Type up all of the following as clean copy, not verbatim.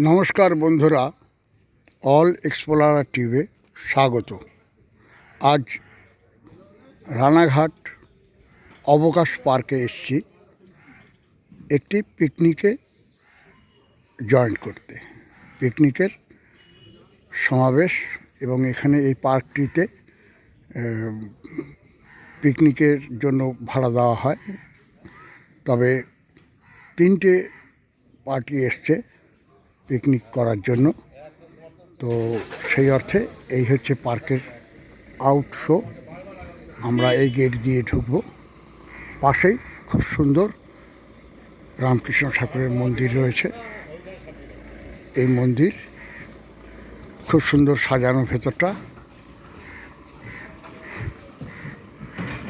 নমস্কার বন্ধুরা, all explorer টিভিতে স্বাগত। আজ রানাঘাট অবকাশ পার্কে এসেছি একটি পিকনিকে জয়েন করতে। পিকনিকের সমাবেশ এবং এখানে এই পার্কটিতে পিকনিকের জন্য ভাড়া দেওয়া হয়। তবে 3টে পার্টি এসছে পিকনিক করার জন্য। তো সেই অর্থে এই হচ্ছে পার্কের আউট শো। আমরা এই গেট দিয়ে ঢুকব। পাশেই খুব সুন্দর রামকৃষ্ণ ঠাকুরের মন্দির রয়েছে। এই মন্দির খুব সুন্দর সাজানো, ভেতরটা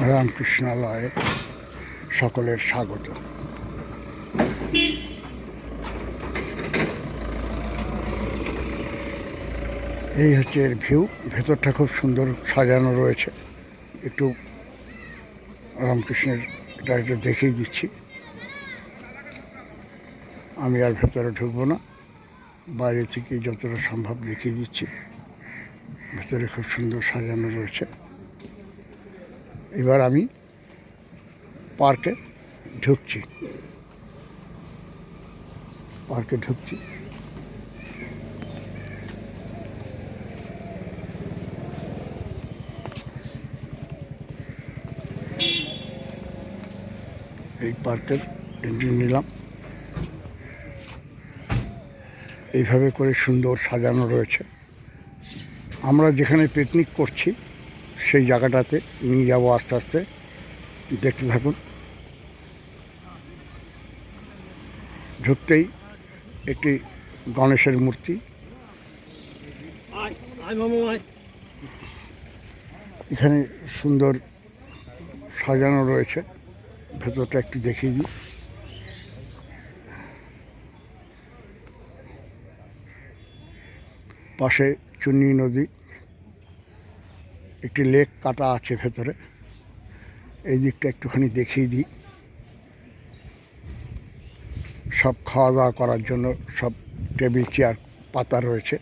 রামকৃষ্ণালয়ে সকলের স্বাগত। এই হচ্ছে এর ভিউ। ভেতরটা খুব সুন্দর সাজানো রয়েছে। একটু রামকৃষ্ণের এটা একটু দেখিয়ে দিচ্ছি। আমি আর ভেতরে ঢুকবো না, বাইরে থেকে যতটা সম্ভব দেখিয়ে দিচ্ছি। ভেতরে খুব সুন্দর সাজানো রয়েছে। এবার আমি পার্কে ঢুকছি। এই পার্কের এন্ট্রি নিলাম। এইভাবে করে সুন্দর সাজানো রয়েছে। আমরা যেখানে পিকনিক করছি সেই জায়গাটাতে নিয়ে যাবো আস্তে আস্তে, দেখতে থাকুন। ঢুকতেই একটি গণেশের মূর্তি, এখানে সুন্দর সাজানো রয়েছে। ভেতরটা একটু দেখিয়ে দিই। পাশে চুন্নি নদী, একটি লেক কাটা আছে ভেতরে। এই দিকটা একটুখানি দেখিয়ে দিই। সব খাওয়া দাওয়া করার জন্য সব টেবিল চেয়ার পাতা রয়েছে।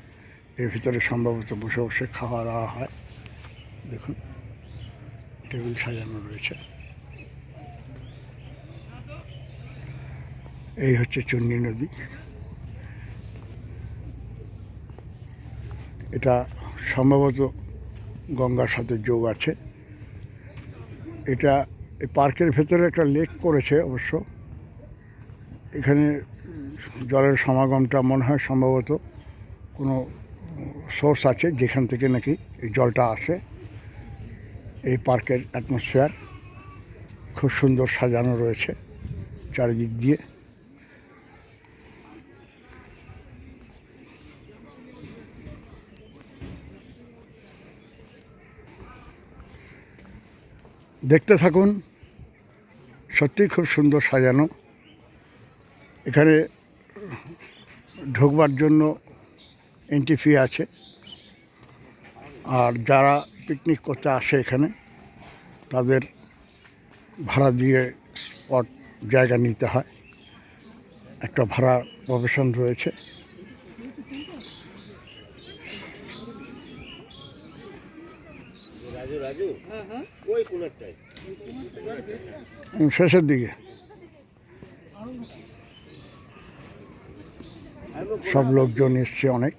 এর ভিতরে সম্ভবত বসে বসে খাওয়া দাওয়া হয়। দেখুন, টেবিল সাজানো রয়েছে। এই হচ্ছে চুন্নি নদী। এটা সম্ভবত গঙ্গার সাথে যোগ আছে। এটা এই পার্কের ভেতরে একটা লেক করেছে অবশ্য। এখানে জলের সমাগমটা মনে হয় সম্ভবত কোনো সোর্স আছে যেখান থেকে নাকি এই জলটা আসে। এই পার্কের অ্যাটমসফিয়ার খুব সুন্দর সাজানো রয়েছে চারিদিক দিয়ে। দেখতে থাকুন, সত্যিই খুব সুন্দর সাজানো। এখানে ঢুকবার জন্য এন্ট্রি ফি আছে। আর যারা পিকনিক করতে আসে এখানে, তাদের ভাড়া দিয়ে স্পট জায়গা নিতে হয়। একটা ভাড়া প্রফেশন রয়েছে। শেষের দিকে সব লোকজন এসছে অনেক।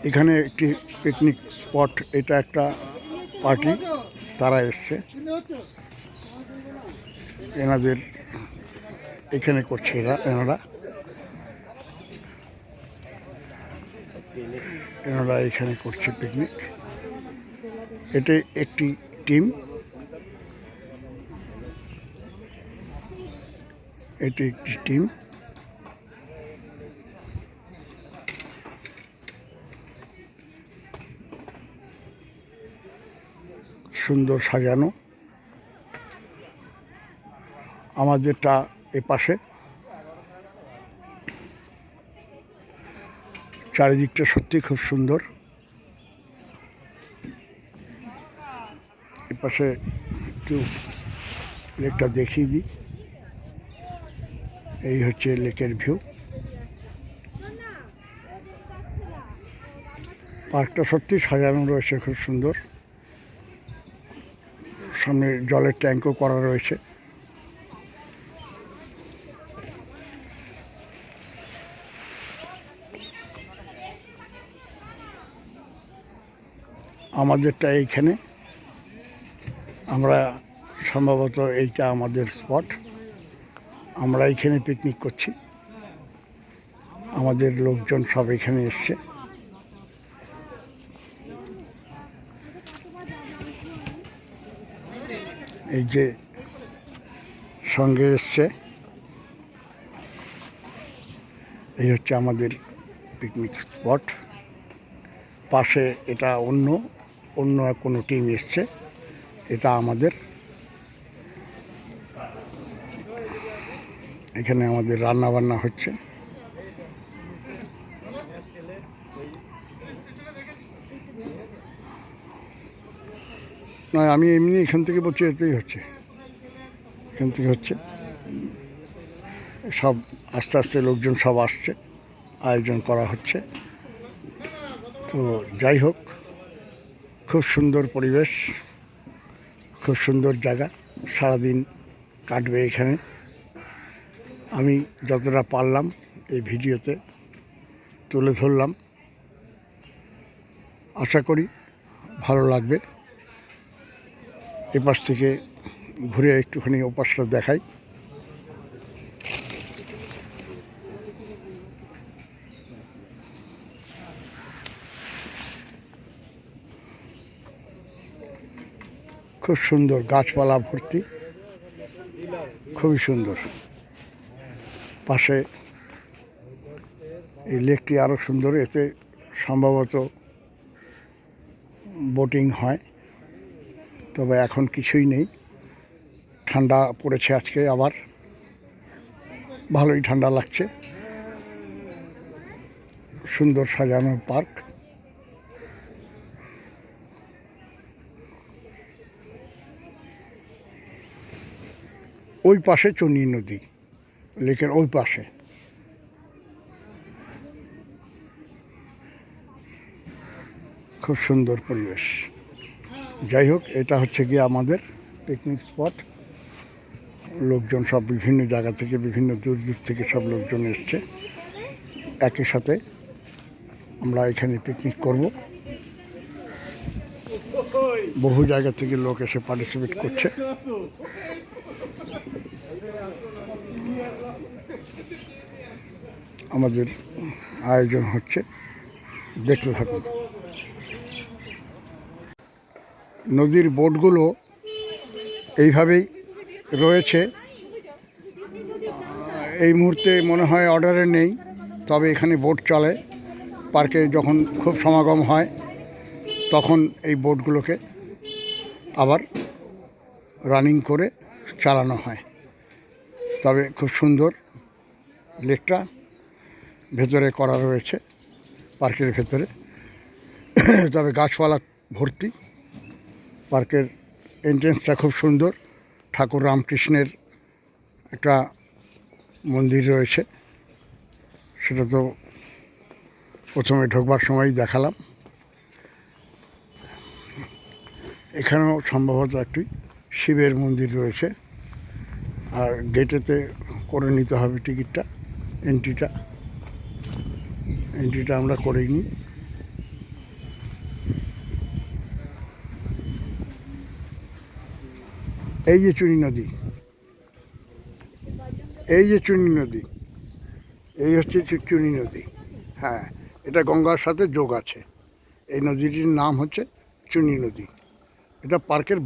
এখানে একটি পিকনিক স্পট, এটা একটা পার্টি, তারা এসছে। এনাদের এখানে করছে এনারা এখানে করছে পিকনিক। এটা একটি টিম, সুন্দর সাজানো। আমাদেরটা এপাশে। চারিদিকটা সত্যি খুব সুন্দর। এপাশে একটু লেকটা দেখিয়ে দিই। এই হচ্ছে লেকের ভিউ। পার্কটা সত্যি সাজানো রয়েছে খুব সুন্দর। সামনে জলের ট্যাঙ্কও করা রয়েছে। আমাদেরটা এইখানে, আমরা সম্ভবত এইটা আমাদের স্পট। আমরা এইখানে পিকনিক করছি, আমাদের লোকজন সব এখানে এসছে। এই যে সঙ্গে এসছে, এই হচ্ছে আমাদের পিকনিক স্পট। পাশে এটা অন্য কোনো টিম এসছে, এটা আমাদের। এখানে আমাদের রান্না বান্না হচ্ছে। না, আমি এমনি এখান থেকে বলছি, এতেই হচ্ছে, এখান থেকে হচ্ছে। সব আস্তে আস্তে লোকজন সব আসছে, আয়োজন করা হচ্ছে। তো যাই হোক, খুব সুন্দর পরিবেশ, খুব সুন্দর জায়গা। সারাদিন কাটবে এখানে। আমি যতটা পারলাম এই ভিডিওতে তুলে ধরলাম। আশা করি ভালো লাগবে। এপাশ থেকে ঘুরে একটুখানি ওপাশটা দেখাই। খুব সুন্দর, গাছপালা ভর্তি, খুবই সুন্দর। পাশে এই লেকটি আরও সুন্দর। এতে সম্ভবত বোটিং হয়, তবে এখন কিছুই নেই। ঠান্ডা পড়েছে আজকে, আবার ভালোই ঠান্ডা লাগছে। সুন্দর সাজানো পার্ক। ওই পাশে চুনি নদী, লেকের ওই পাশে। খুব সুন্দর পরিবেশ। যাই হোক, এটা হচ্ছে গিয়ে আমাদের পিকনিক স্পট। লোকজন সব বিভিন্ন জায়গা থেকে, বিভিন্ন দূর দূর থেকে সব লোকজন এসছে। একই সাথে আমরা এখানে পিকনিক করব। বহু জায়গা থেকে লোক এসে পার্টিসিপেট করছে। আমাদের আয়োজন হচ্ছে, দেখতে থাকুন। নদীর বোটগুলো এইভাবেই রয়েছে। এই মুহূর্তে মনে হয় অর্ডারে নেই, তবে এখানে বোট চলে। পার্কে যখন খুব সমাগম হয় তখন এই বোটগুলোকে আবার রানিং করে চালানো হয়। তবে খুব সুন্দর লেকটা ভেতরে করা রয়েছে, পার্কের ভেতরে। তবে গাছপালা ভর্তি। পার্কের এন্ট্রেন্সটা খুব সুন্দর। ঠাকুর রামকৃষ্ণের একটা মন্দির রয়েছে, সেটা তো প্রথমে ঢোকবার সময়ই দেখালাম। এখানেও সম্ভবত একটি শিবের মন্দির রয়েছে। আর গেটেতে করে নিতে হবে টিকিটটা, এন্ট্রিটা আমরা করেই নিই। এই যে চুনি নদী, এই যে চুনি নদী, এই হচ্ছে চুনি নদী। হ্যাঁ, এটা গঙ্গার সাথে যোগ আছে। এই নদীটির নাম হচ্ছে চুনি নদী। এটা পার্কের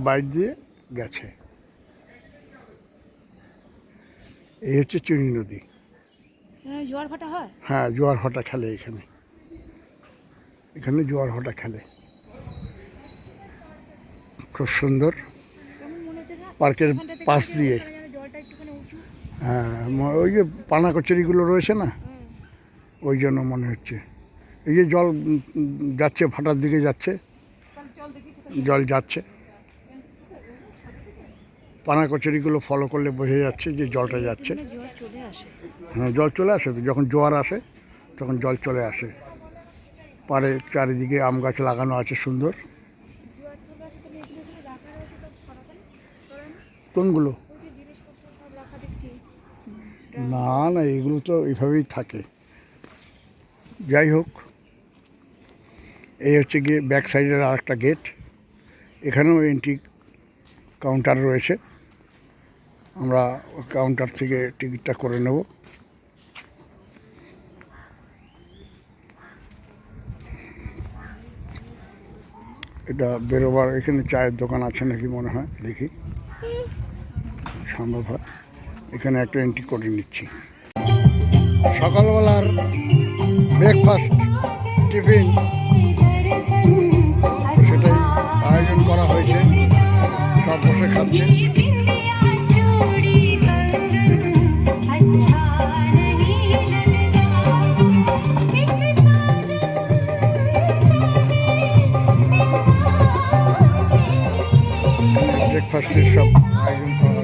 বাইরে দিয়ে গেছে। এই হচ্ছে চুনি নদী। জোয়ার ভাটা হয়? হ্যাঁ, জোয়ার ভাটা খেলে এখানে। জোয়ার ভাটা খেলে। খুব সুন্দর। পার্কের পাশ দিয়ে, হ্যাঁ, ওই যে পানা কচুরিগুলো রয়েছে না, ওই জন্য মনে হচ্ছে। এই যে জল যাচ্ছে, ভাটার দিকে যাচ্ছে, জল যাচ্ছে। পানা কচুরিগুলো ফলো করলে বোঝা যাচ্ছে যে জলটা যাচ্ছে। এখানে জল চলে আসে। হ্যাঁ, জল চলে আসে তো, যখন জোয়ার আসে তখন জল চলে আসে। পাড়ে চারিদিকে আম গাছ লাগানো আছে সুন্দর। জল চলে আসে তাহলে এগুলো এগুলো রাখা রয়েছে তো সরাবেন সরানো কোনগুলো? ওই যে জিনিসপত্র সব রাখা দেখছি। না না, এগুলো তো এইভাবেই থাকে। যাই হোক, এই হচ্ছে গিয়ে ব্যাক সাইডের আর একটা গেট। এখানেও এন্ট্রি কাউন্টার রয়েছে, আমরা কাউন্টার থেকে টিকিটটা করে নেব। এটা বেরোবার এখানে চায়ের দোকান আছে নাকি মনে হয়, দেখি, সম্ভব হয়। এখানে একটা এন্ট্রি করে নিচ্ছি। সকালবেলার ব্রেকফাস্ট, টিফিন, সেটাই আয়োজন করা হয়েছে, সব বসে খাচ্ছে। ব্রেকফাস্টের সব আয়োজন করা